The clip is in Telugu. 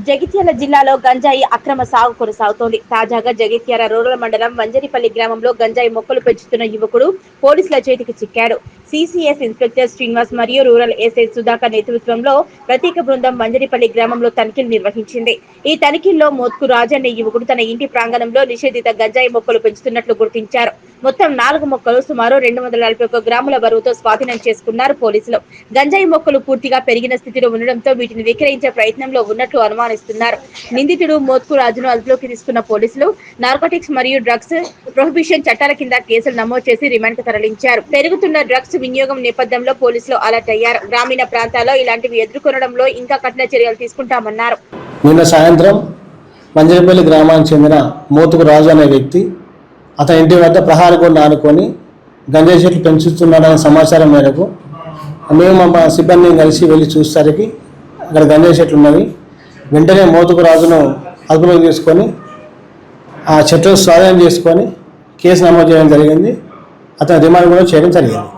జగిత్యాల జిల్లాలో గంజాయి అక్రమ సాగు కొనసాగుతోంది. తాజాగా జగిత్యాల రూరల్ మండలం వంజరిపల్లి గ్రామంలో గంజాయి మొక్కలు పెంచుతున్న యువకుడు పోలీసుల చేతికి చిక్కాడు. సిసిఎస్ ఇన్స్పెక్టర్ శ్రీనివాస్ మరియు రూరల్ ఎస్ఐ సుధాకర్ నేతృత్వంలో ప్రత్యేక బృందం వంజరిపల్లి గ్రామంలో తనిఖీలు నిర్వహించింది. ఈ తనిఖీల్లో మోత్కు రాజు అనే యువకుడు తన ఇంటి ప్రాంగణంలో నిషేధిత గంజాయి మొక్కలు పెంచుతున్నట్లు గుర్తించారు. మొత్తం 4 మొక్కలు సుమారు 241 గ్రాముల బరువుతో స్వాధీనం చేసుకున్నారు పోలీసులు. గంజాయి మొక్కలు పూర్తిగా పెరిగిన స్థితిలో ఉండడంతో వీటిని విక్రయించే ప్రయత్నంలో ఉన్నట్లు అనుమానిస్తున్నారు. నిందితుడు మోత్కు రాజును అదుపులోకి తీసుకున్న పోలీసులు నార్కోటిక్స్ మరియు డ్రగ్స్ ప్రొహిబిషన్ చట్టాల కింద కేసులు నమోదు చేసి రిమాండ్ కు తరలించారు. పెరుగుతున్న డ్రగ్స్ వినియోగం నేపథ్యంలో పోలీసులు అలర్ట్ అయ్యారు. గ్రామీణ ప్రాంతాల్లో ఇలాంటివి ఎదుర్కొనడంలో ఇంకా కఠిన చర్యలు తీసుకుంటామన్నారు. నిన్న సాయంత్రం మంజరిపల్లి గ్రామానికి చెందిన మోతుకు రాజు అనే వ్యక్తి అతని ఇంటి వద్ద ప్రహారీ గోడ ఆనుకొని గంజాయి చెట్లు పెంచుతున్నాడనే సమాచారం మేరకు మేము మా సిబ్బందిని కలిసి వెళ్ళి చూసేసరికి అక్కడ గంజాయి చెట్లు ఉన్నవి. వెంటనే మోతుకు రాజును అదుపులోకి తీసుకొని ఆ చెట్లు స్వాధీనం చేసుకొని కేసు నమోదు చేయడం జరిగింది. అతని రిమాండ్ కూడా చేయడం జరిగింది.